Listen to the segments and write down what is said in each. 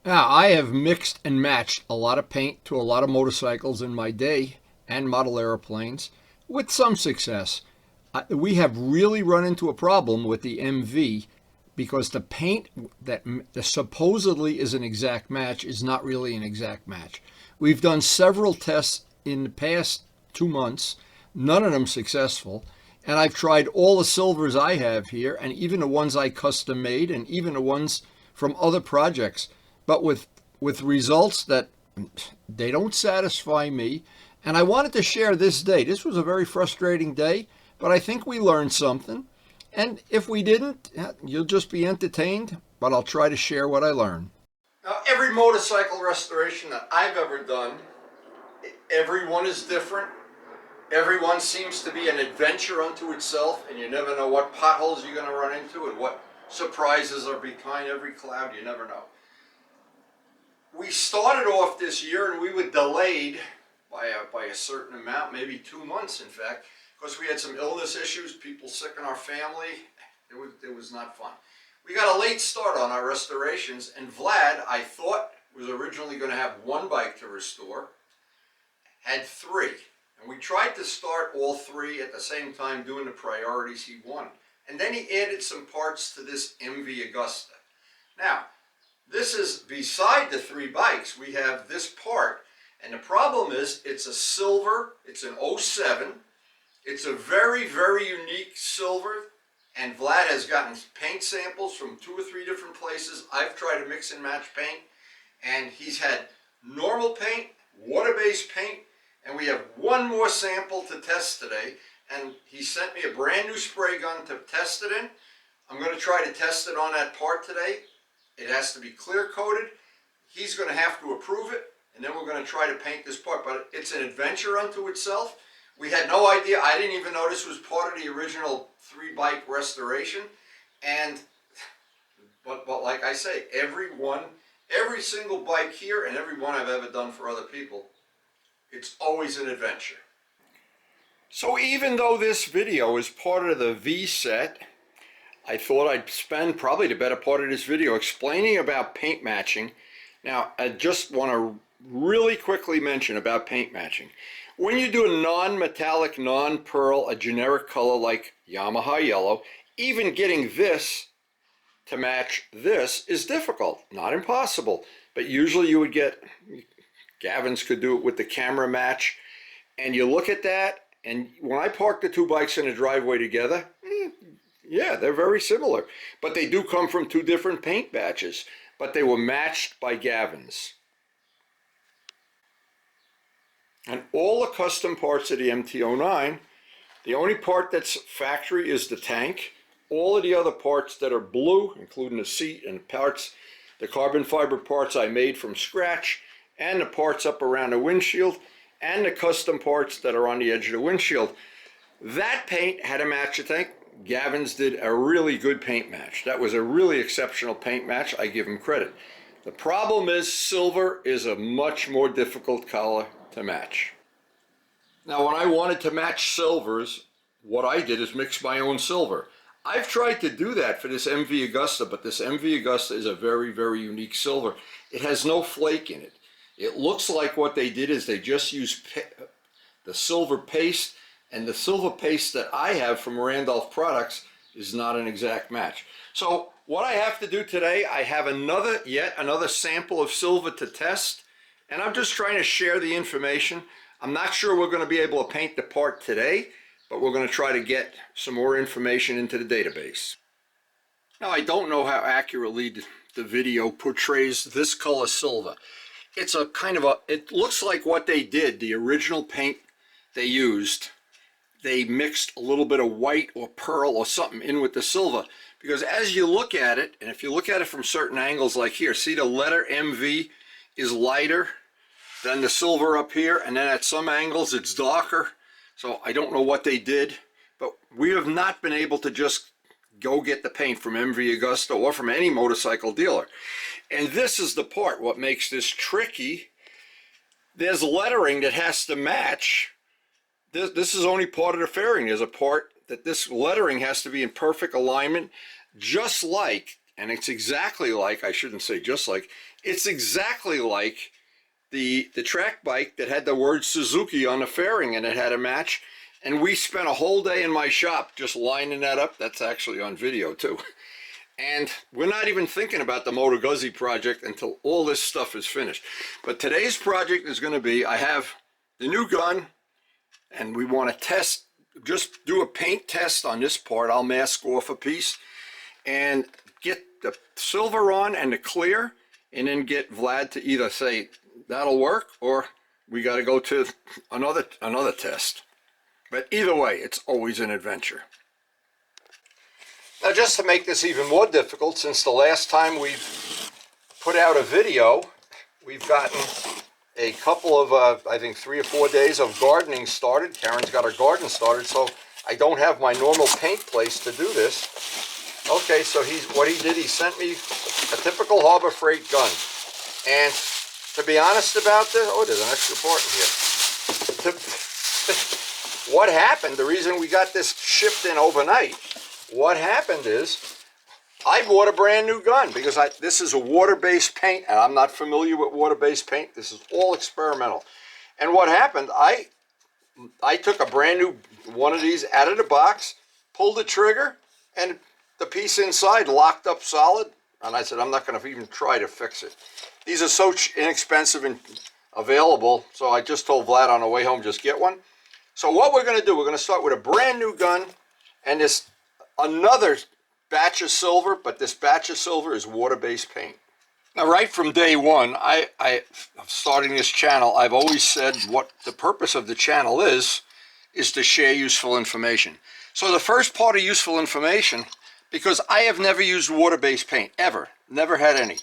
Now, I have mixed and matched a lot of paint to a lot of motorcycles in my day and model airplanes with some success. We have really run into a problem with the MV because the paint that supposedly is an exact match is not really an exact match. We've done several tests in the past 2 months, none of them successful. And I've tried all the silvers I have here, and even the ones I custom made, and even the ones from other projects, but with results that they don't satisfy me. And I wanted to share this day. This was a very frustrating day, but I think we learned something. And if we didn't, you'll just be entertained, but I'll try to share what I learned. Now, every motorcycle restoration that I've ever done, every one is different. Everyone seems to be an adventure unto itself, and you never know what potholes you're going to run into and what surprises are behind every cloud. You never know. We started off this year and we were delayed by a certain amount, maybe 2 months in fact, because we had some illness issues, people sick in our family. It was not fun. We got a late start on our restorations, and Vlad, I thought, was originally going to have one bike to restore, had three. And we tried to start all three at the same time doing the priorities he wanted. And then he added some parts to this MV Augusta. Now, this is beside the three bikes. We have this part. And the problem is it's a silver, it's an '07. It's a very, very unique silver. And Vlad has gotten paint samples from 2 or 3 different places. I've tried to mix and match paint. And he's had normal paint, water-based paint, and we have one more sample to test today, and he sent me a brand new spray gun to test it in. I'm going to try to test it on that part today. It has to be clear coated. He's going to have to approve it, and then we're going to try to paint this part. But it's an adventure unto itself. We had no idea. I didn't even know this was part of the original 3-bike restoration. But like I say, every single bike here and every one I've ever done for other people, it's always an adventure. So even though this video is part of the V set, I thought I'd spend probably the better part of this video explaining about paint matching. Now, I just want to really quickly mention about paint matching. When you do a non-metallic, non-pearl, a generic color like Yamaha yellow, even getting this to match this is difficult. Not impossible, but usually you would get, Gavin's could do it with the camera match, and you look at that, and when I park the 2 bikes in a driveway together, yeah, they're very similar, but they do come from 2 different paint batches, but they were matched by Gavin's. And all the custom parts of the MT-09, the only part that's factory is the tank. All of the other parts that are blue, including the seat and parts, the carbon fiber parts I made from scratch, and the parts up around the windshield, and the custom parts that are on the edge of the windshield. That paint had a match, I think. Gavin's did a really good paint match. That was a really exceptional paint match. I give him credit. The problem is silver is a much more difficult color to match. Now, when I wanted to match silvers, what I did is mix my own silver. I've tried to do that for this MV Augusta, but this MV Augusta is a very, very unique silver. It has no flake in it. It looks like what they did is they just used the silver paste, and the silver paste that I have from Randolph Products is not an exact match. So what I have to do today, I have yet another sample of silver to test, and I'm just trying to share the information. I'm not sure we're going to be able to paint the part today, but we're going to try to get some more information into the database. Now, I don't know how accurately the video portrays this color silver. It's a kind of it looks like what they did, the original paint they used, they mixed a little bit of white or pearl or something in with the silver. Because as you look at it, and if you look at it from certain angles like here, see the letter MV is lighter than the silver up here, and then at some angles it's darker. So I don't know what they did, but we have not been able to just go get the paint from MV Augusta or from any motorcycle dealer. And this is the part, what makes this tricky. There's lettering that has to match. This is only part of the fairing. There's a part that this lettering has to be in perfect alignment, just like And it's exactly like, I shouldn't say just like, it's exactly like the track bike that had the word Suzuki on the fairing, and it had a match. And we spent a whole day in my shop just lining that up. That's actually on video too. And we're not even thinking about the Moto Guzzi project until all this stuff is finished. But today's project is going to be, I have the new gun, and we want to test, just do a paint test on this part. I'll mask off a piece and get the silver on and the clear, and then get Vlad to either say that'll work or we got to go to another test. But either way, it's always an adventure. Now, just to make this even more difficult, since the last time we put out a video, we've gotten a couple of, I think 3 or 4 days of gardening started. Karen's got her garden started, so I don't have my normal paint place to do this. Okay, so what he did, he sent me a typical Harbor Freight gun. And to be honest about this, oh, there's an extra part in here. What happened, the reason we got this shipped in overnight, what happened is I bought a brand new gun because this is a water-based paint, and I'm not familiar with water-based paint. This is all experimental. And what happened, I took a brand new one of these out of the box, pulled the trigger, and the piece inside locked up solid. And I said, I'm not going to even try to fix it. These are so inexpensive and available, so I just told Vlad on the way home, just get one. So what we're going to do, we're going to start with a brand new gun and this another batch of silver, but this batch of silver is water-based paint. Now, right from day one, starting this channel, I've always said what the purpose of the channel is to share useful information. So the first part of useful information, because I have never used water-based paint, ever. Never had any.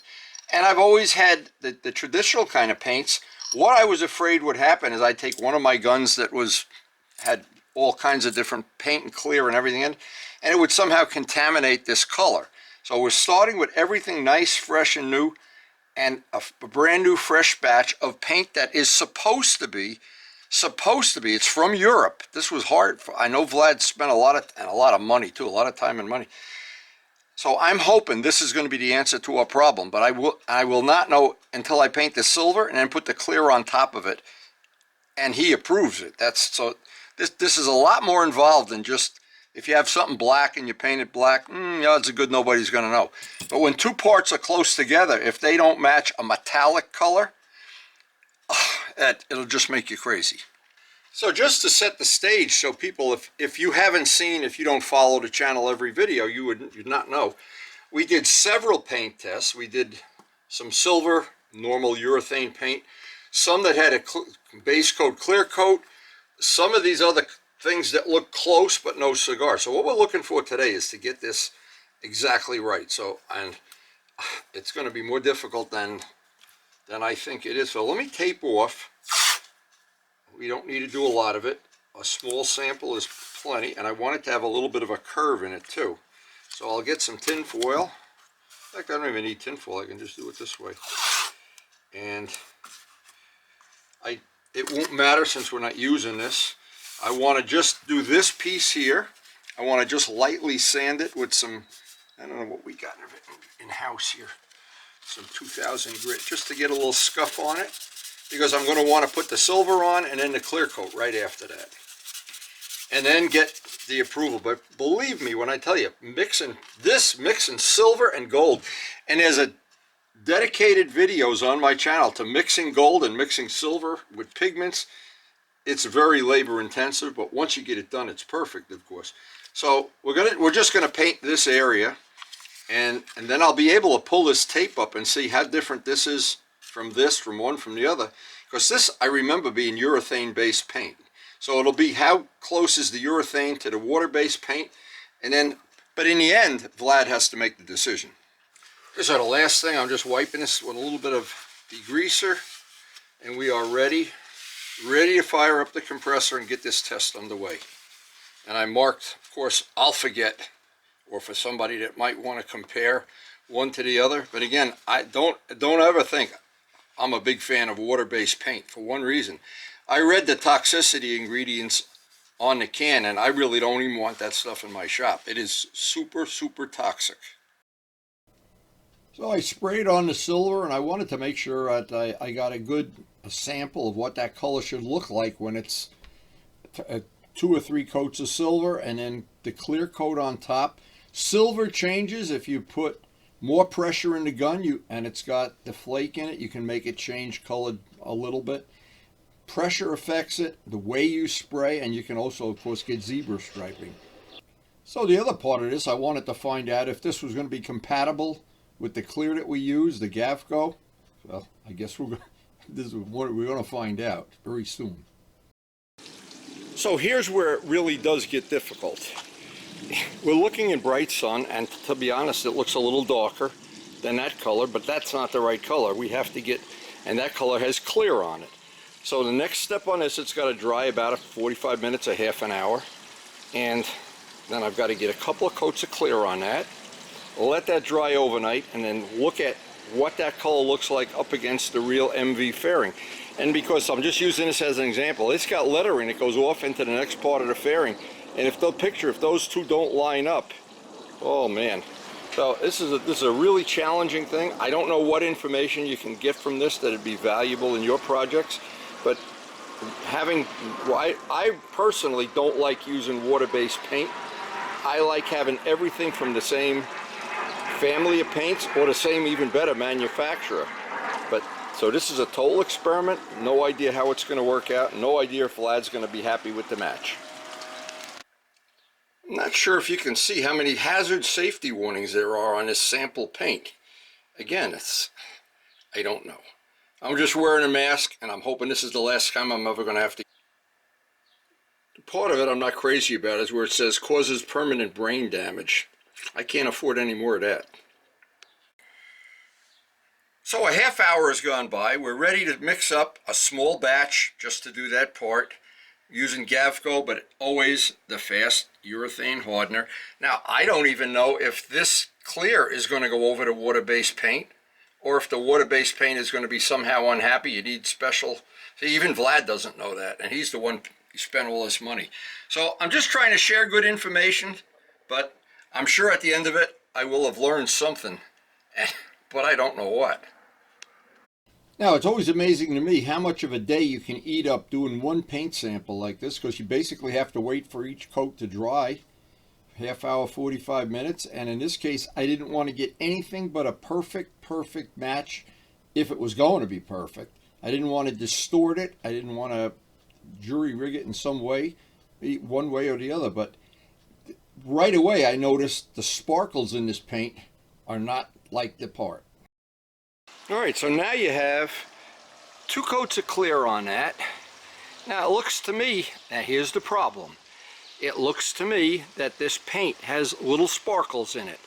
And I've always had the traditional kind of paints. What I was afraid would happen is I'd take one of my guns that had all kinds of different paint and clear and everything in, and it would somehow contaminate this color. So we're starting with everything nice, fresh, and new, and a brand new fresh batch of paint that is supposed to be, it's from Europe. This was hard. I know Vlad spent a lot of money too, a lot of time and money. So I'm hoping this is going to be the answer to our problem, but I will not know until I paint the silver and then put the clear on top of it, and he approves it. This is a lot more involved than just, if you have something black and you paint it black, odds are good nobody's going to know. But when two parts are close together, if they don't match a metallic color, it'll just make you crazy. So just to set the stage, so people, if you haven't seen, if you don't follow the channel every video, you'd not know. We did several paint tests. We did some silver, normal urethane paint, some that had a base coat, clear coat, some of these other things that look close but no cigar. So what we're looking for today is to get this exactly right. So, and it's going to be more difficult than I think it is. So let me tape off. We don't need to do a lot of it. A small sample is plenty, and I want it to have a little bit of a curve in it too. So I'll get some tin foil. In fact, I don't even need tin foil. I can just do it this way. And it won't matter since we're not using this. I want to just do this piece here. I want to just lightly sand it with some, I don't know what we got in house here, some 2000 grit, just to get a little scuff on it, because I'm going to want to put the silver on and then the clear coat right after that, and then get the approval. But believe me when I tell you, mixing silver and gold, and there's a dedicated videos on my channel to mixing gold and mixing silver with pigments. It's very labor intensive, but once you get it done, it's perfect, of course. So we're just gonna paint this area, and then I'll be able to pull this tape up and see how different this is from one from the other, because this, I remember, being urethane based paint. So it'll be how close is the urethane to the water based paint, and then, but in the end, Vlad has to make the decision. So the last thing, I'm just wiping this with a little bit of degreaser, and we are ready to fire up the compressor and get this test underway. And I marked, of course, I'll forget, or for somebody that might want to compare one to the other. But again, I don't ever think I'm a big fan of water-based paint for one reason. I read the toxicity ingredients on the can, and I really don't even want that stuff in my shop. It is super, super toxic. So I sprayed on the silver, and I wanted to make sure that I got a sample of what that color should look like when it's 2 or 3 coats of silver and then the clear coat on top. Silver changes if you put more pressure in the gun, and it's got the flake in it. You can make it change color a little bit. Pressure affects it, the way you spray, and you can also, of course, get zebra striping. So the other part of this, I wanted to find out if this was going to be compatible with the clear that we use, the Gavco. Well, I guess this is what we're going to find out very soon. So here's where it really does get difficult. We're looking in bright sun, and to be honest, it looks a little darker than that color, but that's not the right color. We have to get, and that color has clear on it. So the next step on this, it's got to dry about 45 minutes, a half an hour, and then I've got to get a couple of coats of clear on that, let that dry overnight, and then look at what that color looks like up against the real MV fairing. And because I'm just using this as an example, it's got lettering that goes off into the next part of the fairing, and if those two don't line up, oh man. So this is a really challenging thing. I don't know what information you can get from this that'd be valuable in your projects, but I personally don't like using water-based paint. I like having everything from the same family of paints or the same, even better, manufacturer. But so this is a total experiment. No idea how it's going to work out. No idea if Vlad's going to be happy with the match. I'm not sure if you can see how many hazard safety warnings there are on this sample paint. Again, I don't know. I'm just wearing a mask, and I'm hoping this is the last time I'm ever going to have to. The part of it I'm not crazy about is where it says causes permanent brain damage. I can't afford any more of that. So a half hour has gone by. We're ready to mix up a small batch just to do that part using Gavco, but always the fast urethane hardener. Now, I don't even know if this clear is going to go over the water-based paint, or if the water-based paint is going to be somehow unhappy. You need special. See, even Vlad doesn't know that, and he's the one who spent all this money. So I'm just trying to share good information, but I'm sure at the end of it I will have learned something, but I don't know what. Now, it's always amazing to me how much of a day you can eat up doing one paint sample like this, because you basically have to wait for each coat to dry, half hour, 45 minutes. And in this case, I didn't want to get anything but a perfect match if it was going to be perfect. I didn't want to distort it. I didn't want to jury rig it in some way, one way or the other. But right away, I noticed the sparkles in this paint are not like the part. All right, so now you have 2 coats of clear on that. Now it looks to me, now here's the problem. It looks to me that this paint has little sparkles in it,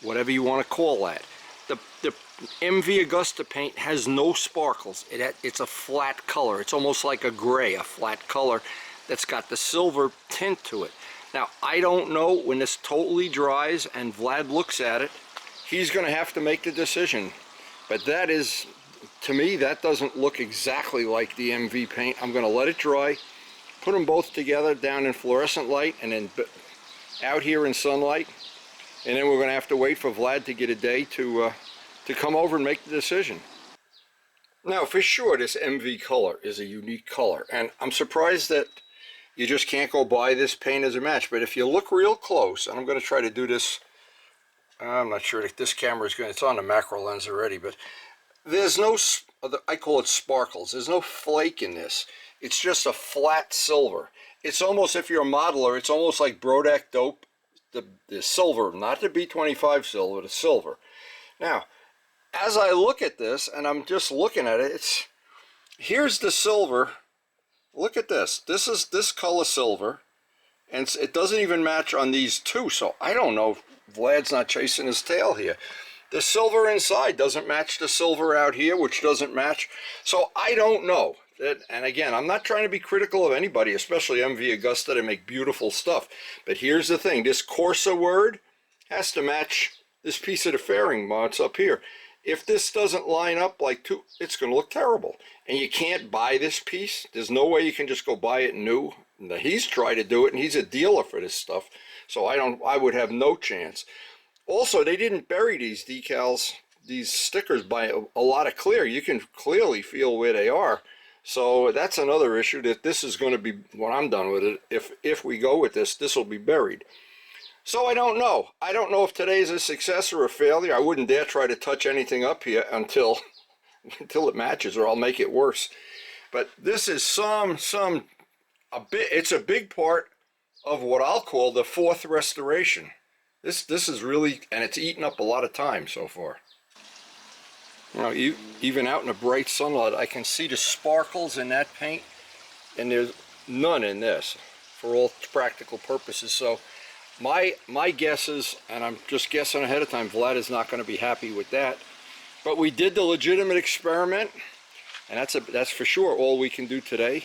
whatever you want to call that. The MV Augusta paint has no sparkles. It's a flat color. It's almost like a gray, a flat color that's got the silver tint to it. Now, I don't know when this totally dries and Vlad looks at it, he's going to have to make the decision. But that is, to me, that doesn't look exactly like the MV paint. I'm going to let it dry, put them both together down in fluorescent light and then out here in sunlight. And then we're going to have to wait for Vlad to get a day to come over and make the decision. Now, for sure, this MV color is a unique color. And I'm surprised that you just can't go buy this paint as a match. But if you look real close, and I'm going to try to do this, I'm not sure if this camera is going to, it's on the macro lens already, but there's no, I call it sparkles. There's no flake in this. It's just a flat silver. It's almost, if you're a modeler, it's almost like Brodak dope, the silver, not the B25 silver, the silver. Now, as I look at this, and I'm just looking at it, here's the silver. Look at this. This is this color silver, and it doesn't even match on these two, so I don't know. Vlad's not chasing his tail here. The silver inside doesn't match the silver out here, which doesn't match. So I don't know. And again, I'm not trying to be critical of anybody, especially MV Augusta. They make beautiful stuff. But here's the thing. This Corsa word has to match this piece of the fairing mods up here. If this doesn't line up like two, it's going to look terrible. And you can't buy this piece. There's no way you can just go buy it new. He's tried to do it, and he's a dealer for this stuff. So I would have no chance. Also, they didn't bury these decals these stickers by a lot of clear. You can clearly feel where they are. So that's another issue, that this is going to be, when I'm done with it, if we go with this will be buried. So I don't know. I don't know if today's a success or a failure. I wouldn't dare try to touch anything up here until it matches, or I'll make it worse. But this is it's a big part of what I'll call the fourth restoration. This is really, and it's eaten up a lot of time so far. You know, even out in the bright sunlight, I can see the sparkles in that paint, and there's none in this for all practical purposes. So my guess is, and I'm just guessing ahead of time, Vlad is not going to be happy with that. But we did the legitimate experiment, and that's for sure all we can do today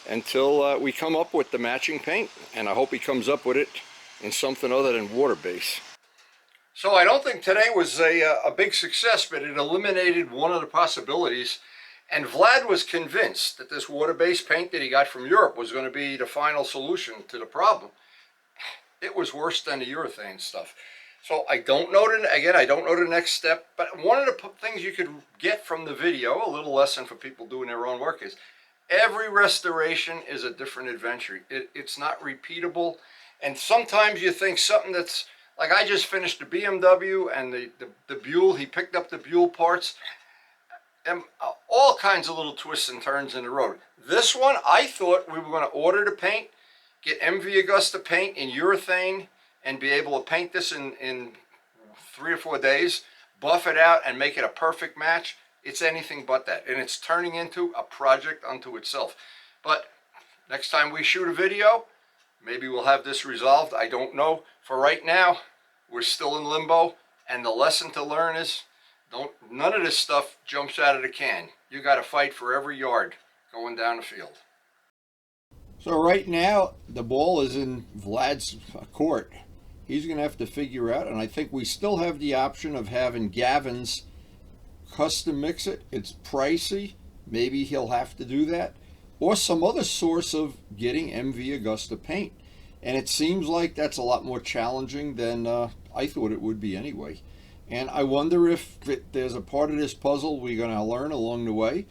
until we come up with the matching paint. And I hope he comes up with it in something other than water base. So I don't think today was a big success, but it eliminated one of the possibilities. And Vlad was convinced that this water-based paint that he got from Europe was going to be the final solution to the problem. It was worse than the urethane stuff. So I don't know, I don't know the next step, but one of the things you could get from the video, a little lesson for people doing their own work, is every restoration is a different adventure. It's not repeatable. And sometimes you think something that's, like I just finished the BMW and the Buell, he picked up the Buell parts, and all kinds of little twists and turns in the road. This one, I thought we were going to order the paint, get MV Augusta paint in urethane, and be able to paint this in 3 or 4 days, buff it out, and make it a perfect match. It's anything but that, and it's turning into a project unto itself. But next time we shoot a video, maybe we'll have this resolved. I don't know. For right now, we're still in limbo, and the lesson to learn is none of this stuff jumps out of the can. You got to fight for every yard going down the field. So right now, the ball is in Vlad's court. He's going to have to figure out, and I think we still have the option of having Gavin's custom mix it. It's pricey. Maybe he'll have to do that. Or some other source of getting MV Augusta paint. And it seems like that's a lot more challenging than I thought it would be anyway. And I wonder if there's a part of this puzzle we're going to learn along the way.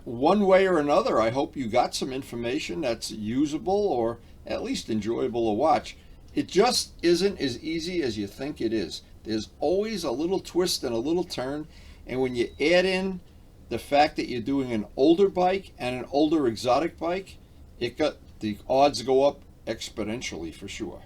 One way or another, I hope you got some information that's usable or at least enjoyable to watch. It just isn't as easy as you think it is. There's always a little twist and a little turn. And when you add in the fact that you're doing an older bike and an older exotic bike, the odds go up exponentially for sure.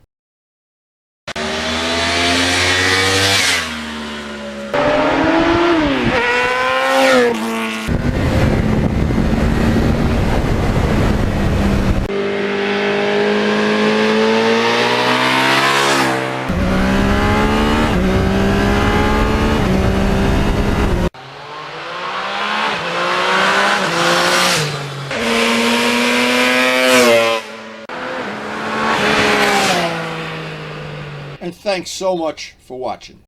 And thanks so much for watching.